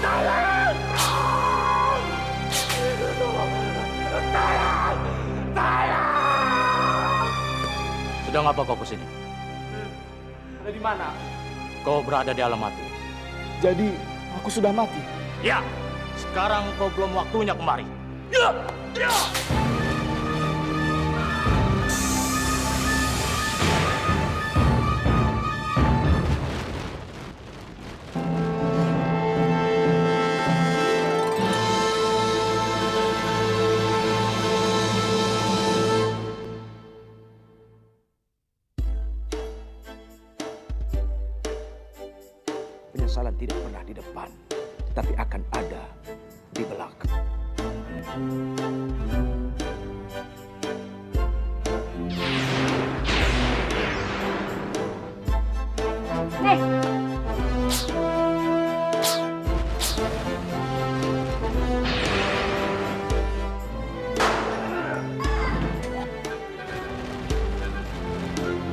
Tolong! Tolong! Tolong! Sedang apa kau kesini? Ada di mana? Kau berada di alam mati. Jadi aku sudah mati. Ya, sekarang kau belum waktunya kemari. Ya, ya. Penyesalan tidak pernah di depan, tapi akan ada di belakang.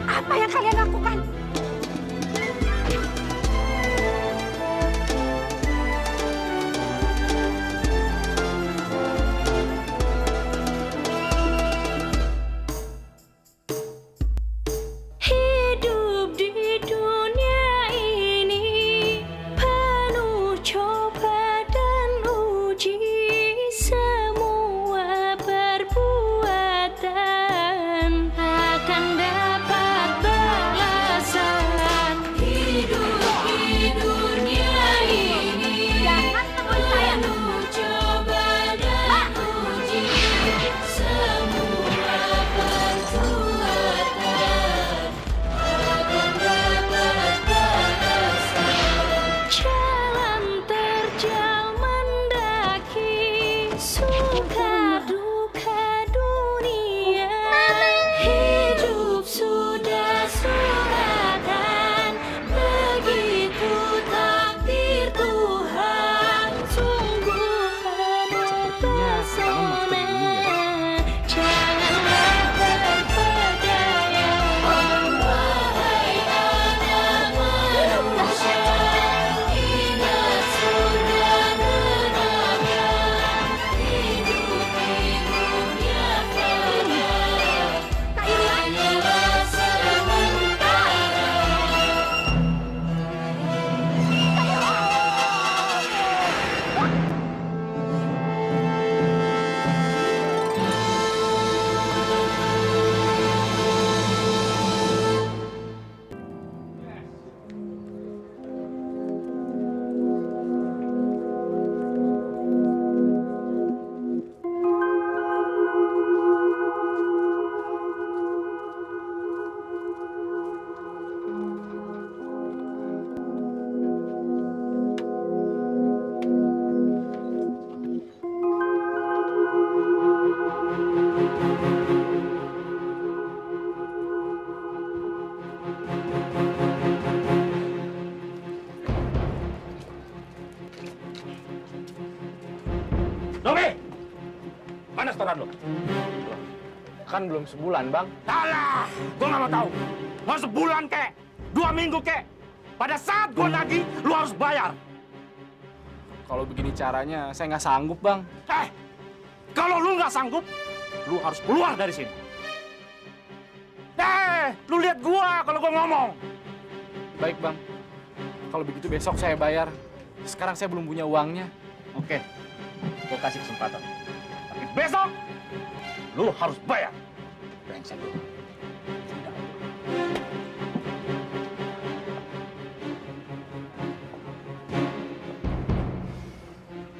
Apa yang kalian lakukan? Hidup di dunia ini penuh coba dan uji, semua perbuatan akan dapat balasan. Hidup di dunia ini penuh coba dan uji, semua perbuatan akan dapat balasan. Jalan terjal mendaki suka duka dunia. Hidup sudah suratan, begitu takdir Tuhan. Sungguh penuh pesona, janganlah terpedaya. Wahai anak manusia, ingat sudah neraka. Hidup di dunia fana hanyalah sementara. Nomi! Mana setoran lu? Kan belum sebulan, Bang. Alah! Gua nggak mau tahu. Mau sebulan kek, 2 minggu kek. Pada saat gua nagih, lu harus bayar. Kalau begini caranya, saya nggak sanggup, Bang. Kalau lu nggak sanggup, lu harus keluar dari sini. Lu lihat gua kalau gua ngomong. Baik, Bang. Kalau begitu besok saya bayar. Sekarang saya belum punya uangnya. Oke, gua kasih kesempatan. Tapi besok, lu harus bayar. Brengsek lu.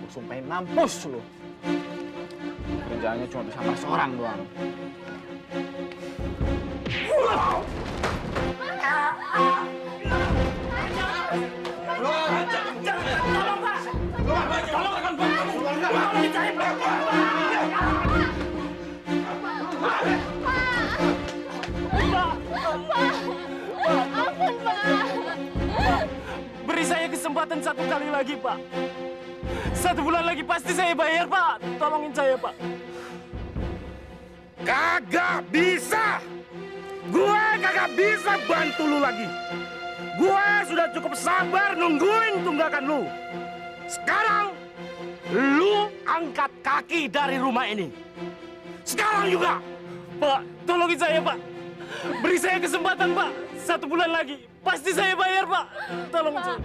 Gue sumpahin mampus lu. Kerjaannya cuma bisa pas orang doang. Beri saya kesempatan 1 kali lagi, Pak. 1 bulan lagi pasti saya bayar, Pak. Tolongin saya, Pak. Kagak bisa. Gue kagak bisa bantu lu lagi. Gue sudah cukup sabar nungguin tunggakan lu. Sekarang, lu angkat kaki dari rumah ini. Sekarang juga. Pak, tolongin saya, Pak. Beri saya kesempatan, Pak. 1 bulan lagi. Pasti saya bayar, Pak. Tolongin saya.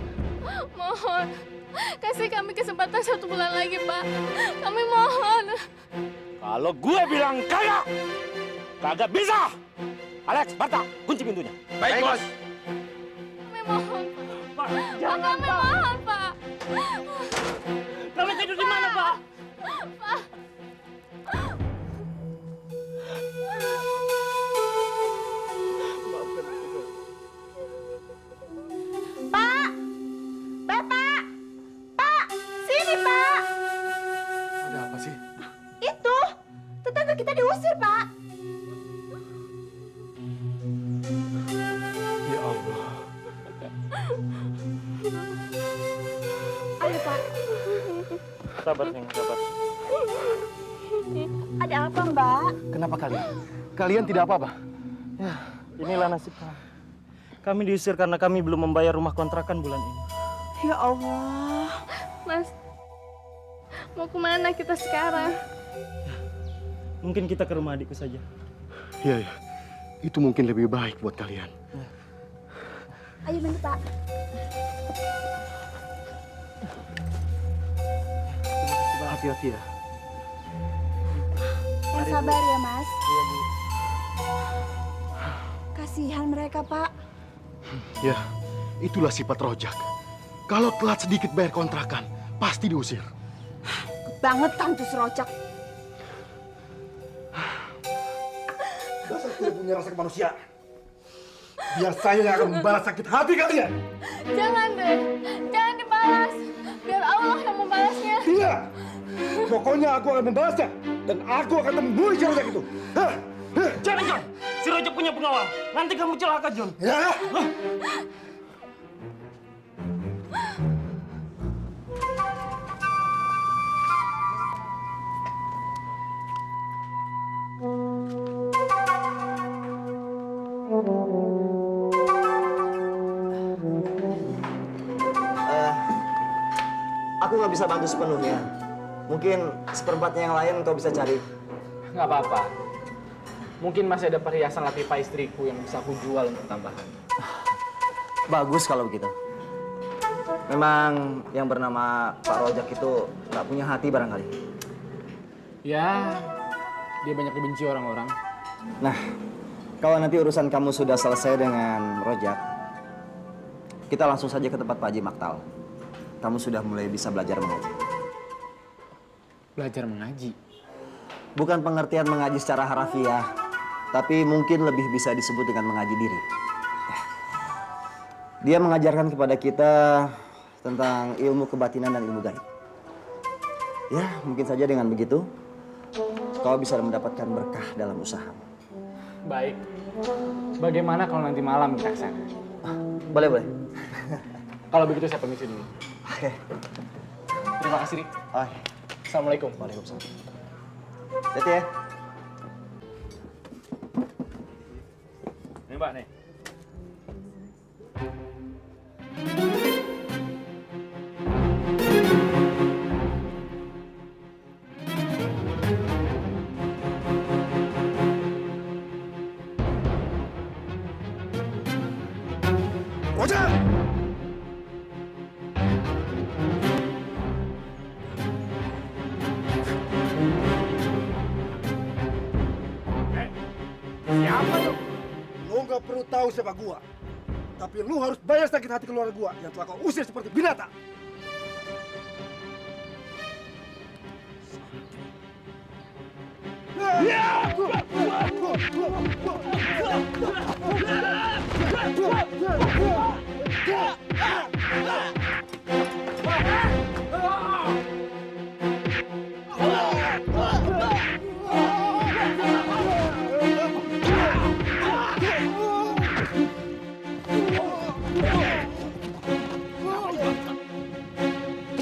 Mohon, kasih kami kesempatan 1 bulan lagi, Pak. Kami mohon. Kalau gue bilang kagak, kagak bisa. Alex, Marta, kunci pintunya. Baik, Bos. Kami mohon, Pak, Pak. jangan, Kami Pak. mohon, Pak. Kami tidur di mana, Pak? Pak. Pak! Bapak! Pak! Sini, Pak! Ada apa sih? Itu! Tetangga kita diusir, Pak! Ya Allah. Ayo, Pak. Sabar, Neng, sabar. Ada apa, Mbak? Kenapa kalian? Kalian tidak apa-apa? Inilah nasib kami. Kami diusir karena kami belum membayar rumah kontrakan bulan ini. Ya Allah. Mas, mau kemana kita sekarang? Mungkin kita ke rumah adikku saja. Iya, ya. Itu mungkin lebih baik buat kalian. Ayo bantu, Pak. Hati-hati ya. Yang sabar ya, Mas. Kasihan mereka, Pak. Ya, itulah sifat rojak. Kalau telat sedikit bayar kontrakan, pasti diusir. Bangetan tuh si Rojak. Dasar tidak punya rasa kemanusiaan. Biar saya yang akan membalas sakit hati kalian. Jangan deh, jangan dibalas. Biar Allah yang membalasnya. Tidak. Pokoknya aku akan membalasnya. Dan aku akan membunuh si rojak itu. Hah? Hah? Jangan, John. Si Rojak punya pengawal. Nanti kamu celaka, John. Ya. Aku nggak bisa bantu sepenuhnya. Mungkin seperempatnya yang lain kau bisa cari. Nggak apa-apa. Mungkin masih ada perhiasan Latifah istriku yang bisa aku jual untuk tambahan. Bagus kalau begitu. Memang yang bernama Pak Rojak itu nggak punya hati barangkali. Ya, dia banyak dibenci orang-orang. Nah, kalau nanti urusan kamu sudah selesai dengan Rojak, kita langsung saja ke tempat Pak Haji Maktal. Kamu sudah mulai bisa belajar mengaji. Belajar mengaji. Bukan pengertian mengaji secara harafiah, tapi mungkin lebih bisa disebut dengan mengaji diri. Dia mengajarkan kepada kita tentang ilmu kebatinan dan ilmu gaib. Ya, mungkin saja dengan begitu, kau bisa mendapatkan berkah dalam usaha. Baik. Bagaimana kalau nanti malam kita ke sana? Boleh, boleh. Kalau begitu saya permisi dulu. Oke. Terima kasih, Rik. Oke. Assalamualaikum. Waalaikumsalam. Hati ya. Nih, Mbak, nih. Rojak! Siapa lu? Lu nggak perlu tahu siapa gua. Tapi lu harus bayar sakit hati keluarga gua yang telah kau usir seperti binatang.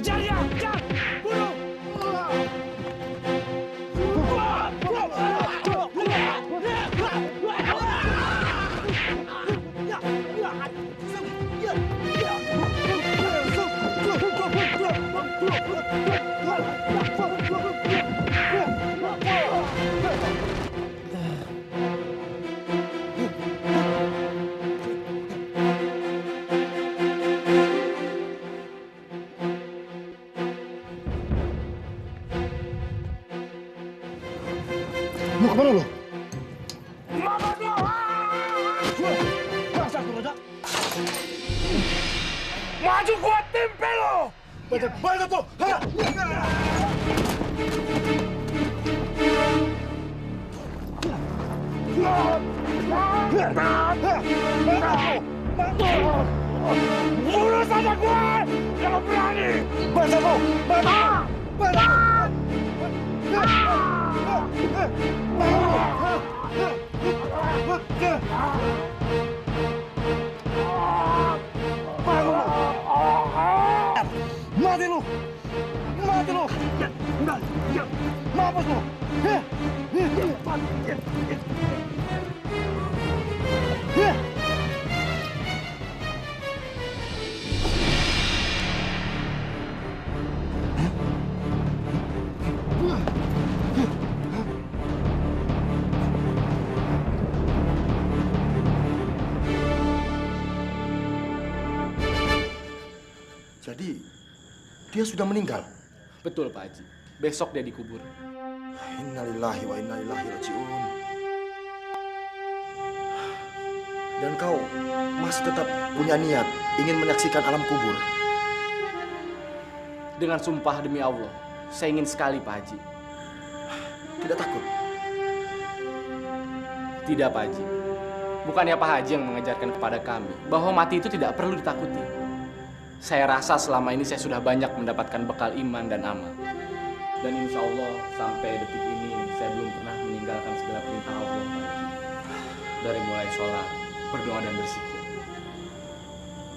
Kejar dia! Kejar! Bunuh! Mau kemana lo? Mampus lo! Dasar tuh Rojak. Maju gua tempel lo! Banyak tuh! Hah? Bunuh saja gue! Jangan berani! Banyak tuh! Banyak! Mati lu! Mati lu! Mampus lu! Jadi, dia sudah meninggal. Betul Pak Haji. Besok dia dikubur. Innalillahi wa inna ilaihi raji'un. Dan kau masih tetap punya niat ingin menyaksikan alam kubur? Dengan sumpah demi Allah, saya ingin sekali Pak Haji. Tidak takut? Tidak Pak Haji. Bukannya Pak Haji yang mengajarkan kepada kami bahwa mati itu tidak perlu ditakuti. Saya rasa selama ini saya sudah banyak mendapatkan bekal iman dan amal. Dan insya Allah sampai detik ini saya belum pernah meninggalkan segala perintah Allah Pak Haji. Dari mulai sholat, berdoa dan berzikir.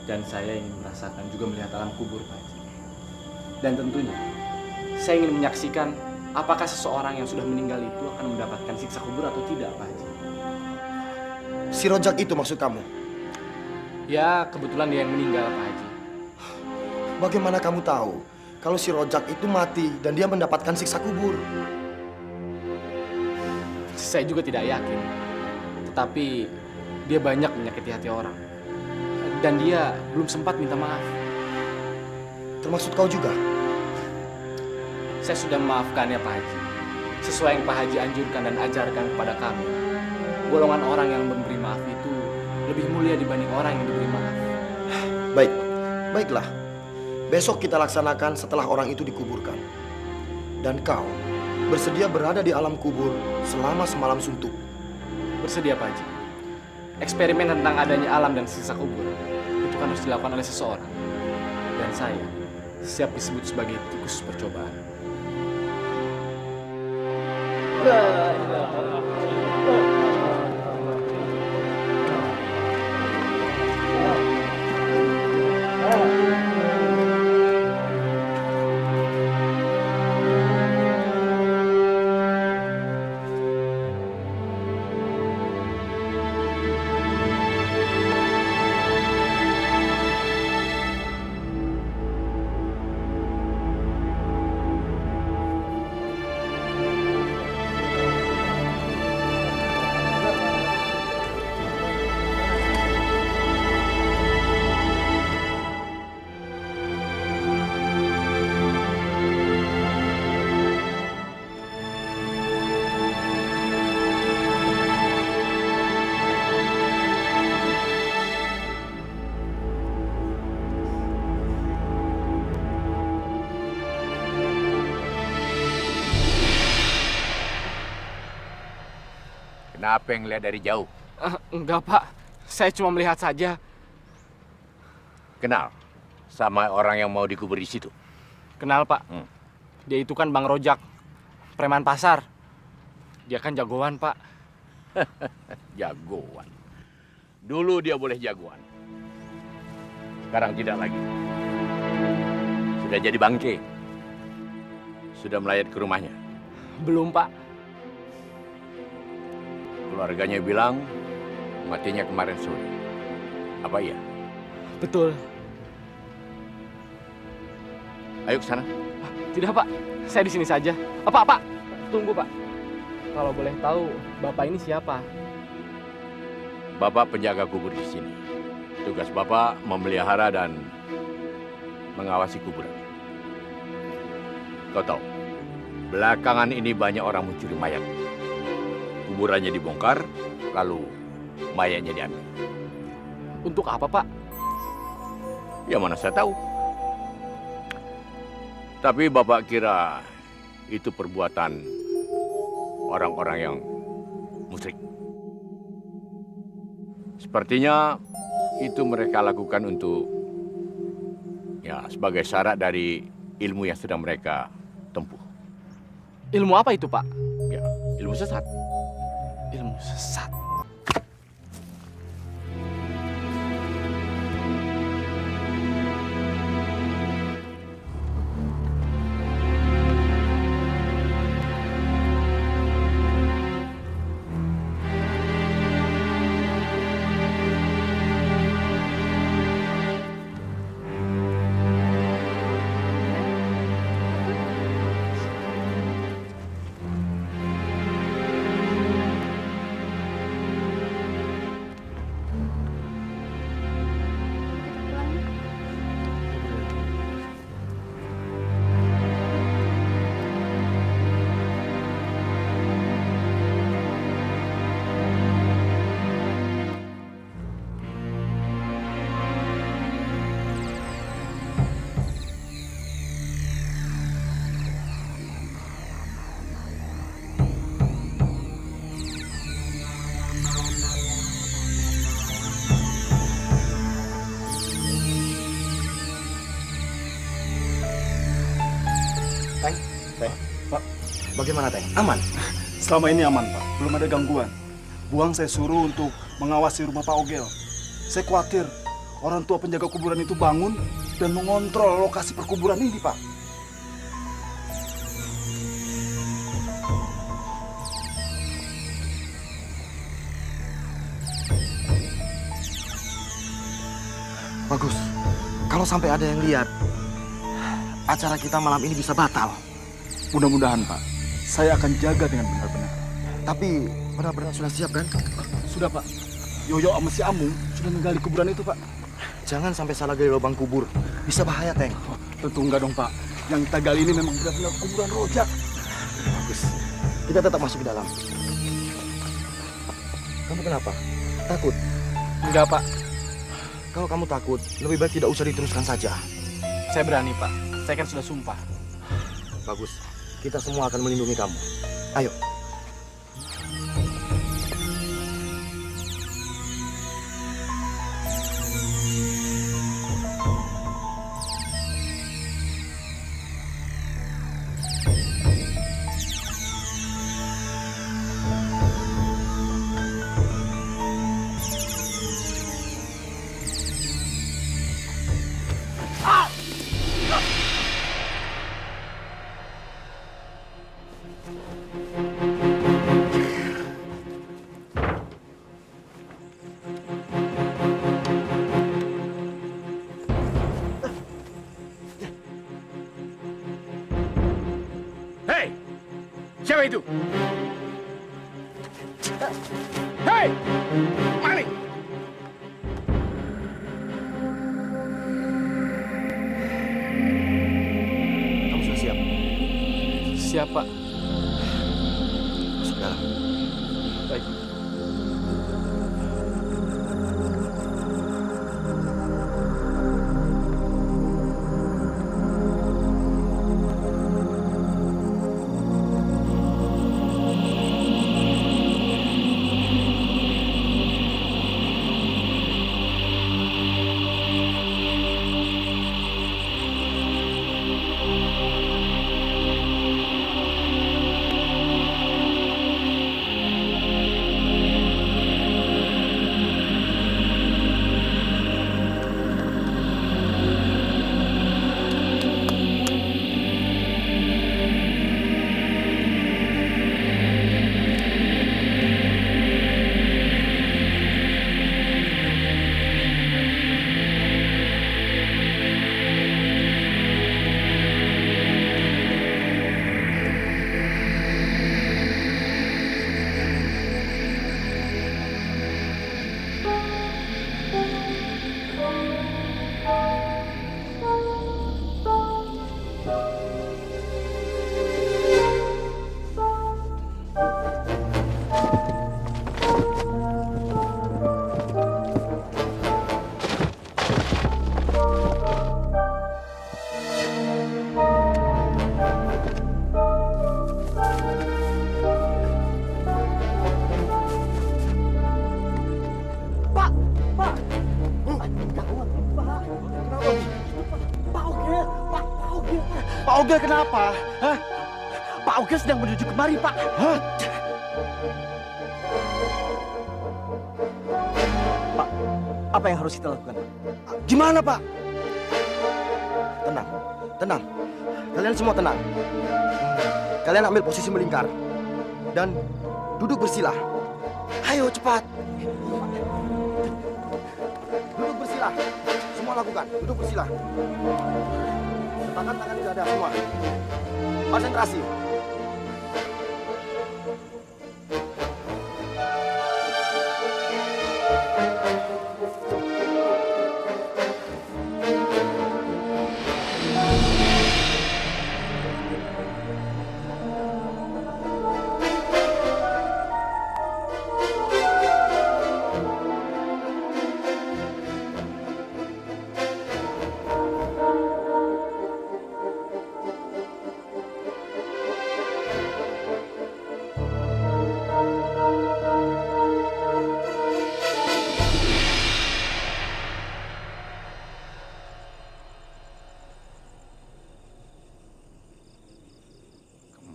Dan saya ingin merasakan juga melihat alam kubur Pak Haji. Dan tentunya saya ingin menyaksikan apakah seseorang yang sudah meninggal itu akan mendapatkan siksa kubur atau tidak Pak Haji. Si Rojak itu maksud kamu? Ya kebetulan dia yang meninggal Pak Haji. Bagaimana kamu tahu kalau si Rojak itu mati dan dia mendapatkan siksa kubur? Saya juga tidak yakin. Tetapi dia banyak menyakiti hati orang. Dan dia belum sempat minta maaf. Termasuk kau juga? Saya sudah memaafkan ya Pak Haji. Sesuai yang Pak Haji anjurkan dan ajarkan kepada kami. Golongan orang yang memberi maaf itu lebih mulia dibanding orang yang diberi maaf. Baik, baiklah. Besok kita laksanakan setelah orang itu dikuburkan. Dan kau bersedia berada di alam kubur selama semalam suntuk. Bersedia Pak Haji. Eksperimen tentang adanya alam dan siksa kubur itu kan harus dilakukan oleh seseorang. Dan saya siap disebut sebagai tikus percobaan. Kenapa yang lihat dari jauh? Enggak Pak, saya cuma melihat saja. Kenal sama orang yang mau dikubur di situ? Kenal Pak. Dia itu kan Bang Rojak, preman pasar. Dia kan jagoan Pak. Jagoan. Dulu dia boleh jagoan. Sekarang tidak lagi. Sudah jadi bangke. Sudah melayat ke rumahnya? Belum Pak. Keluarganya bilang matinya kemarin sore. Apa iya? Betul. Ayo ke sana. Tidak Pak, saya di sini saja. Pak, tunggu Pak. Kalau boleh tahu, Bapak ini siapa? Bapak penjaga kubur di sini. Tugas Bapak memelihara dan mengawasi kuburan. Kau tahu, belakangan ini banyak orang mencuri mayat. kuburannya dibongkar, lalu mayatnya diambil. Untuk apa, Pak? Ya mana saya tahu. Tapi Bapak kira itu perbuatan orang-orang yang musyrik. Sepertinya itu mereka lakukan untuk sebagai syarat dari ilmu yang sedang mereka tempuh. Ilmu apa itu, Pak? Ya, ilmu sesat. Ilmu sesat. Teng, Pak, bagaimana Teng? Aman? Selama ini aman, Pak. Belum ada gangguan. Buang saya suruh untuk mengawasi rumah Pak Ogel. Saya khawatir orang tua penjaga kuburan itu bangun dan mengontrol lokasi perkuburan ini, Pak. Bagus. Kalau sampai ada yang lihat, acara kita malam ini bisa batal. Mudah-mudahan, Pak. Saya akan jaga dengan benar-benar. Tapi benar-benar sudah siap kan? Sudah, Pak. Yoyo sama si Amung sudah menggali kuburan itu, Pak. Jangan sampai salah gali lubang kubur. Bisa bahaya, Teng. Oh, tentu enggak dong, Pak. Yang kita gali ini memang benar-benar kuburan rojak. Bagus. Kita tetap masuk ke dalam. Kamu kenapa? Takut? Enggak, Pak. Kalau kamu takut, lebih baik tidak usah diteruskan saja. Saya berani, Pak. Saya kan sudah sumpah. Bagus. Kita semua akan melindungi kamu. Ayo. Hei! Siapa itu? Hei! Maling! Kamu sudah siap? Siap, Pak. Masuk dalam. Baik. Pak Ogel kenapa? Hah? Pak Ogel sedang menuju kemari, Pak. Hah? Pak, apa yang harus kita lakukan, Pak? Gimana, Pak? Tenang, tenang. Kalian semua tenang. Kalian ambil posisi melingkar. Dan duduk bersila. Ayo, cepat. Duduk bersila. Semua lakukan, duduk bersila. Letakkan tangan di dada semua. Konsentrasi.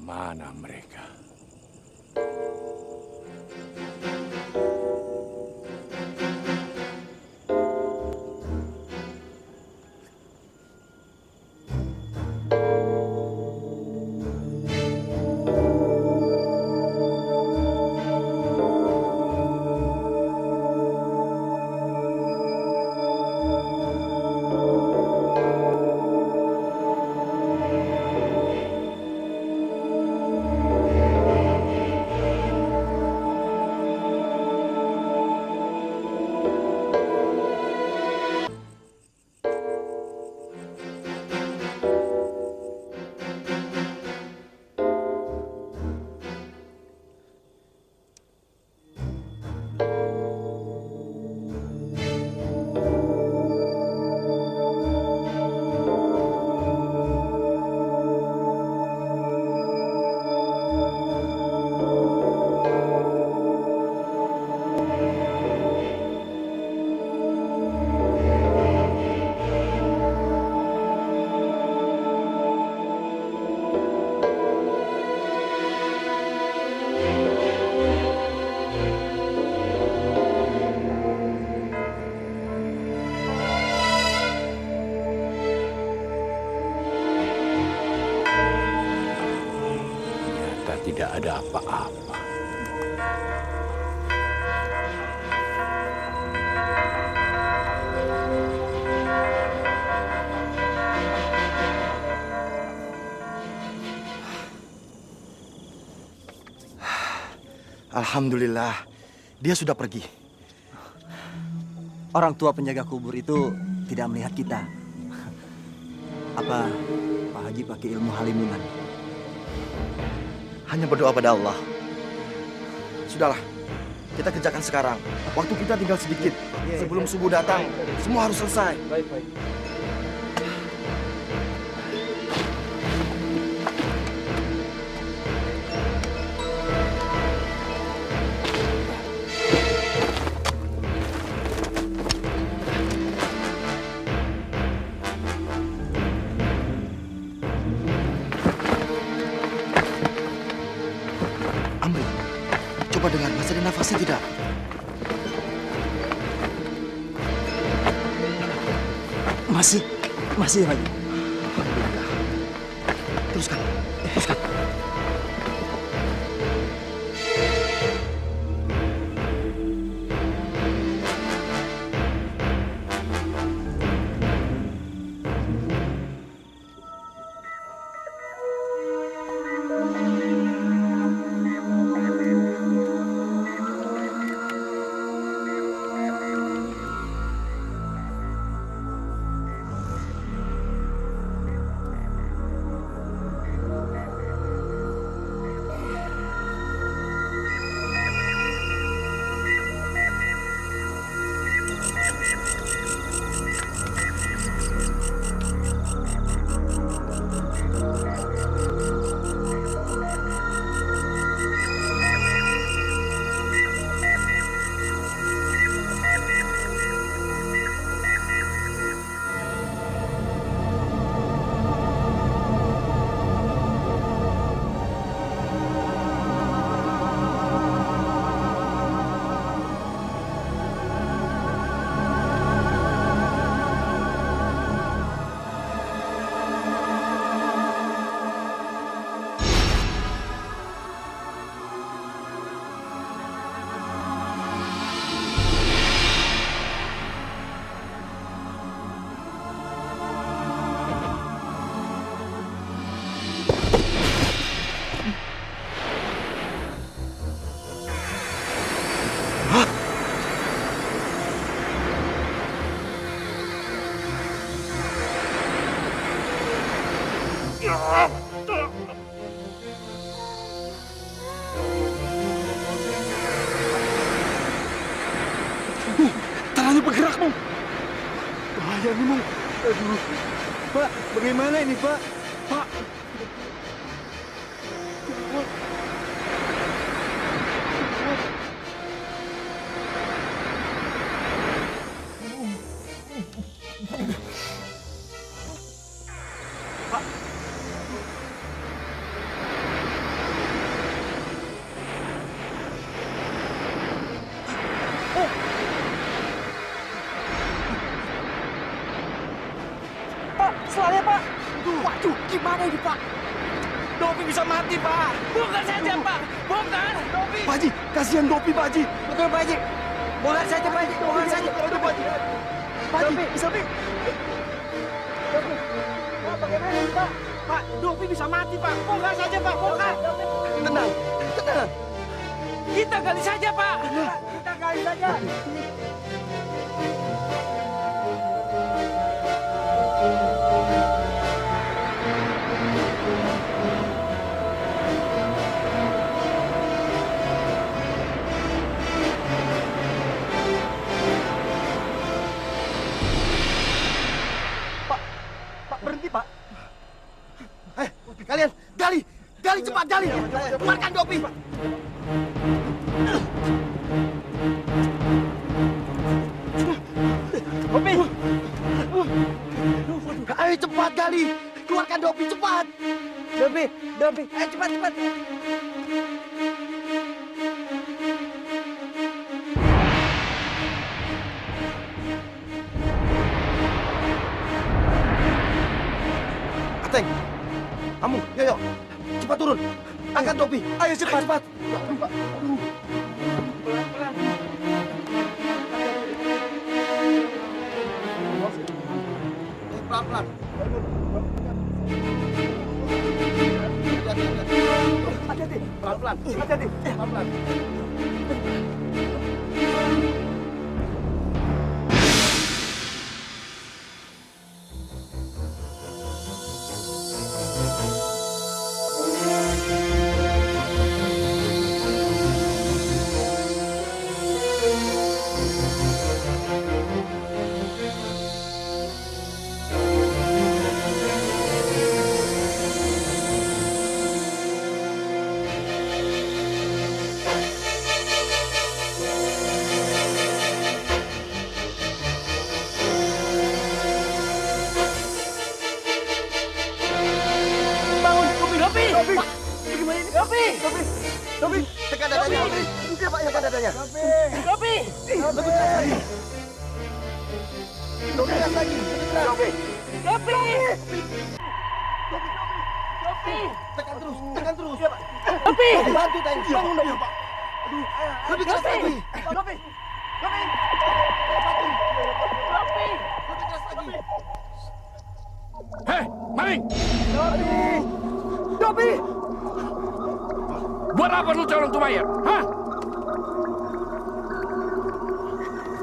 Mana mereka? Tidak ada apa-apa. Alhamdulillah, dia sudah pergi. Orang tua penjaga kubur itu tidak melihat kita. Apa Pak Haji pakai ilmu halimunan? Hanya berdoa pada Allah. Sudahlah, kita kerjakan sekarang. Waktu kita tinggal sedikit. Sebelum subuh datang, semua harus selesai. Baik. Amri, coba dengar, masih ada nafasnya tidak? Masih lagi. Alhamdulillah. Teruskan. Tangannya bergerak, Mong. Bahaya nih, Mong. Aduh. Pak, bagaimana ini, Pak? Pak. Pak, selalu Pak. Waduh, gimana ini Pak? Dopi bisa mati Pak. Bongkar saja Pak. Bongkar. Dopi. Pak Haji, kasihan Dopi, Pak Haji. Betul Pak Haji. Bongkar saja Pak Haji. Bongkar saja. Aduh, Pak Haji. Pak Haji, bisa, Pi? Pak, bagaimana ini Pak? Pak, Dopi bisa mati Pak. Bongkar saja Pak. Bongkar. Tenang, tenang. Kita gali saja Pak. Kita gali saja. Pak, berhenti, Pak. Kalian, gali! Gali cepat, gali! Keluarkan Dopi! Dopi! Ayo cepat, gali! Keluarkan Dopi, cepat! Dopi, Dopi. Ayo cepat, cepat. Ateng, kamu, yo, cepat turun. Angkat Dopi. Ayo cepat, cepat! Pelan-pelan. Hati-hati! Pelan-pelan! Hati-hati! Pelan-pelan! Dopi, tekan dadanya. Udah Pak, tekan dadanya. Dopi. Lebih keras lagi. Lebih keras lagi. Dopi. Dopi. Dopi. Tekan terus, tekan terus. Iya, Pak. Dopi. Bantu Teng. Bangun Dopi. Pak. Aduh, lebih keras lagi. Dopi. Dopi. Dopi. Lebih keras lagi. Hei, maling! Dopi. Buat apa lu calon tuh bayar? Hah?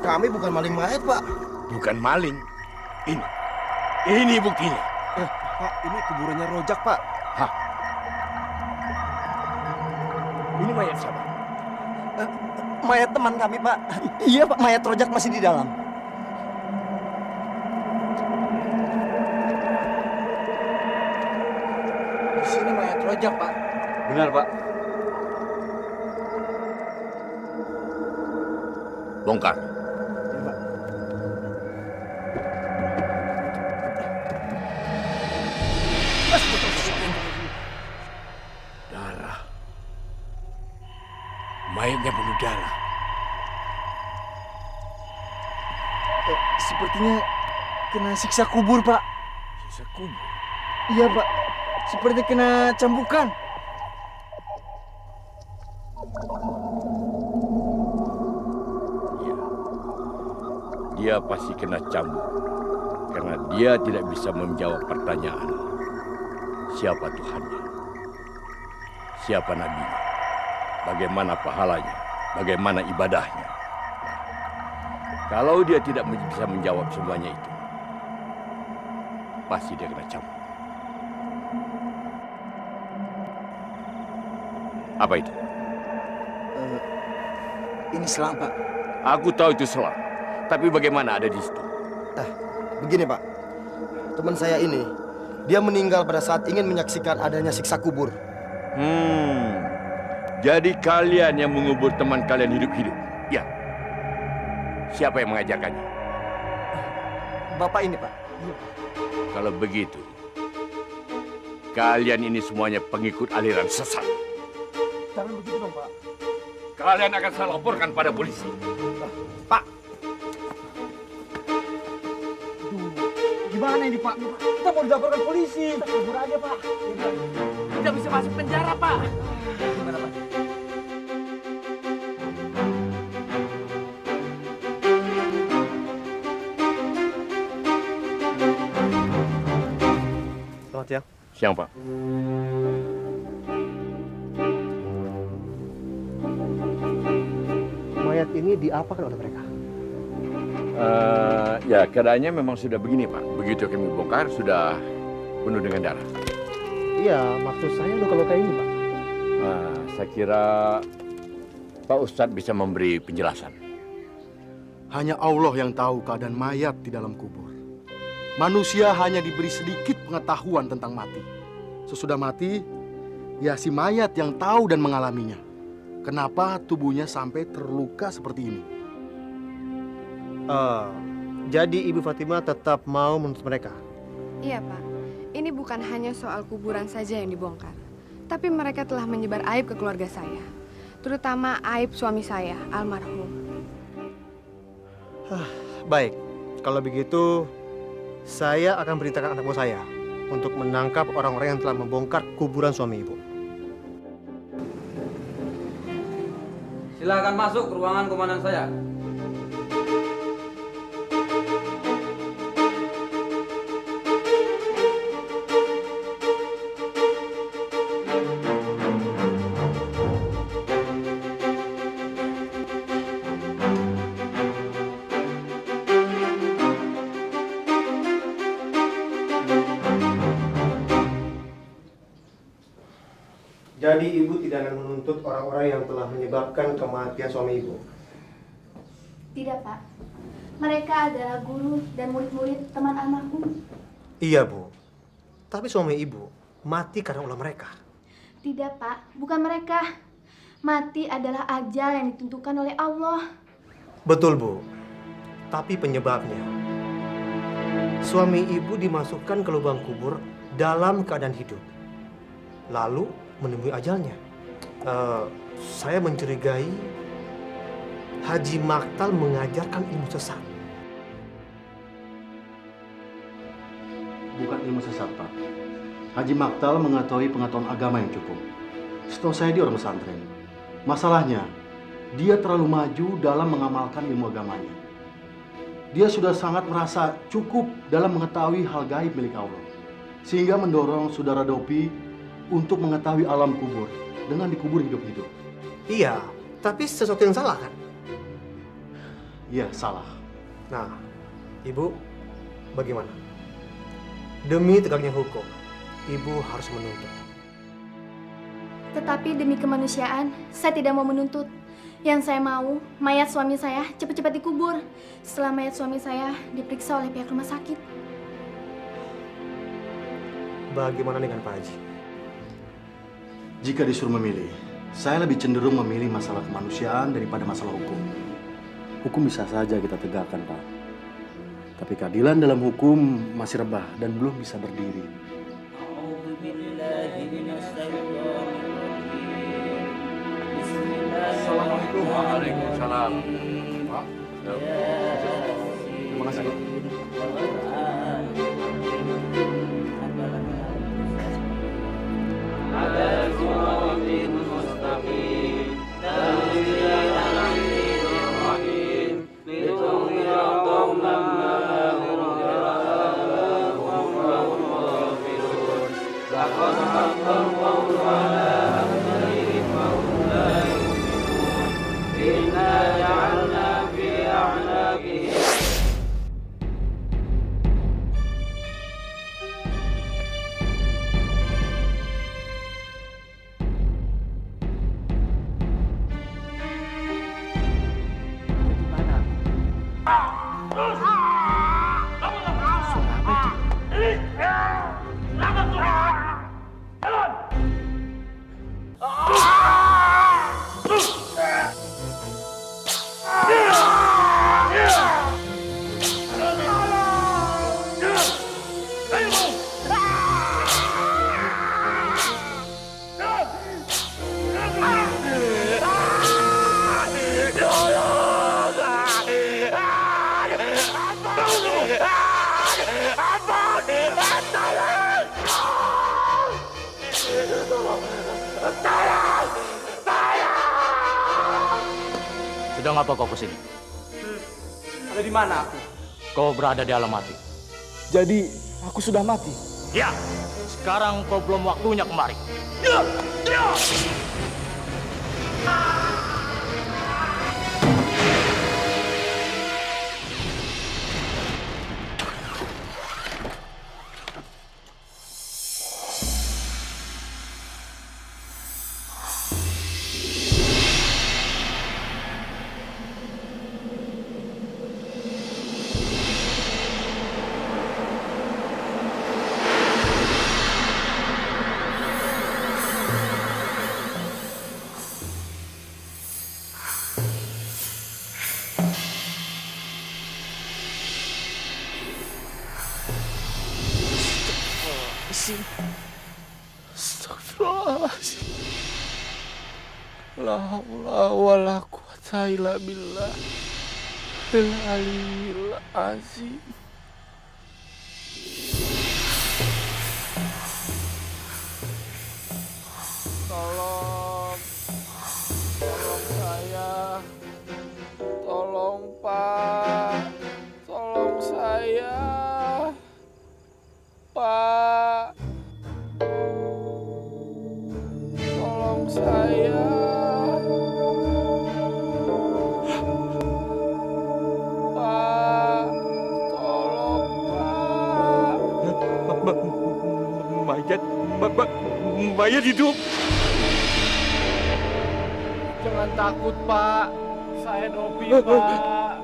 Kami bukan maling mayat, Pak. Bukan maling. Ini buktinya. Pak, ini kuburannya Rojak, Pak. Hah? Ini mayat siapa? Mayat teman kami, Pak. Iya, Pak. Mayat Rojak masih di dalam. Di sini mayat Rojak, Pak. Benar, Pak. Bongkar. Darah. Mayatnya penuh darah. Sepertinya kena siksa kubur, Pak. Sisa kubur. Iya, Pak. Seperti kena cambukan. Dia pasti kena cambuk karena dia tidak bisa menjawab pertanyaan. Siapa Tuhannya? Siapa nabinya? Bagaimana pahalanya? Bagaimana ibadahnya? Kalau dia tidak bisa menjawab semuanya itu, pasti dia kena cambuk. Apa itu? Ini selang, Pak. Aku tahu itu selang. Tapi bagaimana ada di situ? Begini, Pak. Teman saya ini, dia meninggal pada saat ingin menyaksikan adanya siksa kubur. Jadi kalian yang mengubur teman kalian hidup-hidup? Ya. Siapa yang mengajarkannya? Bapak ini, Pak. Kalau begitu, kalian ini semuanya pengikut aliran sesat. Jangan begitu dong, Pak. Kalian akan saya laporkan pada polisi. Pak, Gimana ini, Pak? Kita mau dilaporkan polisi. kita kabur aja, Pak. Kita bisa masuk penjara, Pak. Gimana, Pak? Selamat siang. Siang, Pak. Mayat ini diapakan oleh mereka? Ya, keadaannya memang sudah begini, Pak. Begitu kami bongkar, sudah penuh dengan darah. Iya, maksud saya luka-luka ini, Pak. Saya kira Pak Ustadz bisa memberi penjelasan. Hanya Allah yang tahu keadaan mayat di dalam kubur. Manusia hanya diberi sedikit pengetahuan tentang mati. Sesudah mati, ya si mayat yang tahu dan mengalaminya. Kenapa tubuhnya sampai terluka seperti ini? Jadi Ibu Fatimah tetap mau menuntut mereka? Iya, Pak. Ini bukan hanya soal kuburan saja yang dibongkar. Tapi mereka telah menyebar aib ke keluarga saya. Terutama aib suami saya, almarhum. Baik, kalau begitu saya akan perintahkan anak buah saya untuk menangkap orang-orang yang telah membongkar kuburan suami Ibu. Silakan masuk ke ruangan komandan saya. Jadi Ibu tidak akan menuntut orang-orang yang telah menyebabkan kematian suami Ibu? Tidak, Pak. Mereka adalah guru dan murid-murid teman almarhum. Iya, Bu. Tapi suami Ibu mati karena ulah mereka. Tidak, Pak. Bukan mereka. Mati adalah ajal yang ditentukan oleh Allah. Betul, Bu. Tapi penyebabnya, suami Ibu dimasukkan ke lubang kubur dalam keadaan hidup. Lalu menemui ajalnya. Saya mencurigai Haji Maktal mengajarkan ilmu sesat. Bukan ilmu sesat, Pak. Haji Maktal mengetahui pengetahuan agama yang cukup. Setahu saya dia orang pesantren. Masalahnya, dia terlalu maju dalam mengamalkan ilmu agamanya. Dia sudah sangat merasa cukup dalam mengetahui hal gaib milik Allah. Sehingga mendorong saudara Dopi untuk mengetahui alam kubur dengan dikubur hidup-hidup. Iya, tapi sesuatu yang salah kan? Iya, salah. Nah, Ibu, bagaimana? Demi tegaknya hukum, Ibu harus menuntut. Tetapi demi kemanusiaan, saya tidak mau menuntut. Yang saya mau, mayat suami saya cepat-cepat dikubur. Setelah mayat suami saya diperiksa oleh pihak rumah sakit. Bagaimana dengan Pak Haji? Jika disuruh memilih, saya lebih cenderung memilih masalah kemanusiaan daripada masalah hukum. Hukum bisa saja kita tegakkan, Pak. Tapi keadilan dalam hukum masih rebah dan belum bisa berdiri. Assalamualaikum. Waalaikumsalam. Pak. Terima kasih, Pak. Sedang apa kau kesini? Ada di mana aku? Kau berada di alam mati. Jadi, aku sudah mati. Ya, sekarang kau belum waktunya kemari. Astagfirullahaladzim. La haula wala quwata illa billah. Al-aliyyil azim. Tolong saya. Tolong Pak. Tolong saya. Pak. Tolong saya. Pak. Tolong Pak. Mayat hidup. Jangan takut, Pak. Saya Dopi, Pak. Saya Dopi, Pak.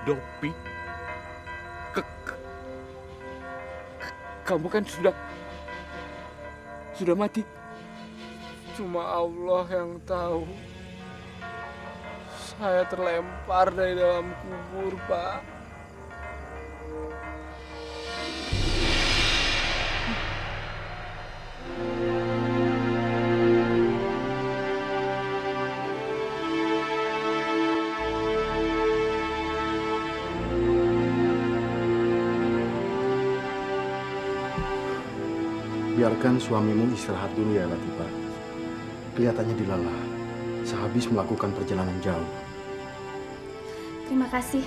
Dopi, Kamu kan sudah mati. Cuma Allah yang tahu. Saya terlempar dari dalam kubur, Pak. Biarkan suamimu istirahat dulu ya, Latifah. Kelihatannya dilelah sehabis melakukan perjalanan jauh. Terima kasih.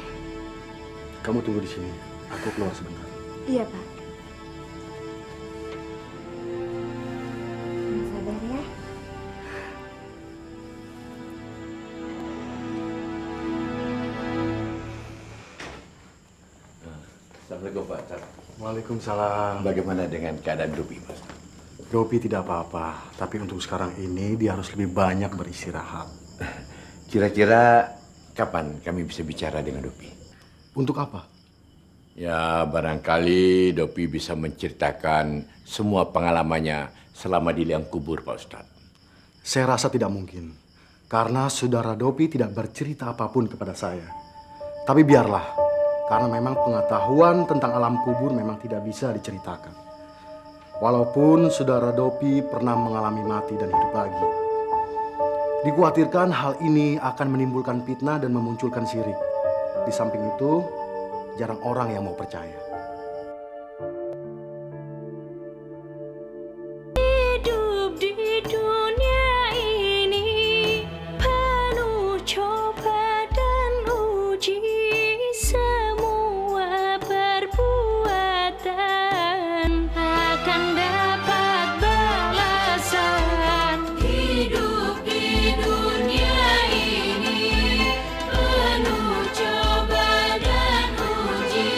Kamu tunggu di sini. Aku keluar sebentar. Iya, Pak. Yang sabar ya. Assalamualaikum Pak Ustaz. Waalaikumsalam. Bagaimana dengan keadaan Dopi, Mas? Dopi tidak apa-apa, tapi untuk sekarang ini dia harus lebih banyak beristirahat. Kira-kira kapan kami bisa bicara dengan Dopi? Untuk apa? Ya, barangkali Dopi bisa menceritakan semua pengalamannya selama di liang kubur, Pak Ustadz. Saya rasa tidak mungkin, karena saudara Dopi tidak bercerita apapun kepada saya. Tapi biarlah, karena memang pengetahuan tentang alam kubur memang tidak bisa diceritakan. Walaupun saudara Dopi pernah mengalami mati dan hidup lagi. Dikhawatirkan hal ini akan menimbulkan fitnah dan memunculkan syirik. Di samping itu, jarang orang yang mau percaya. Hidup di dunia ini penuh coba dan uji, semua perbuatan akan dapat balasan. Hidup di dunia ini penuh coba dan uji.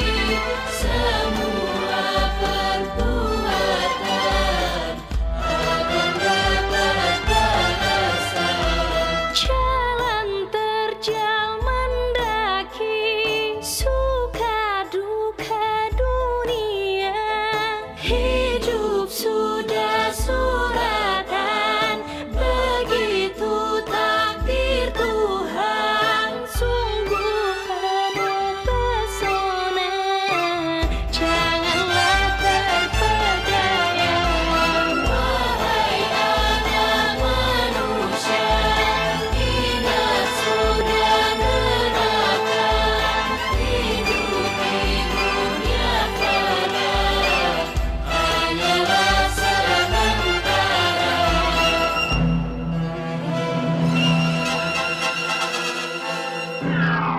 Tuhan.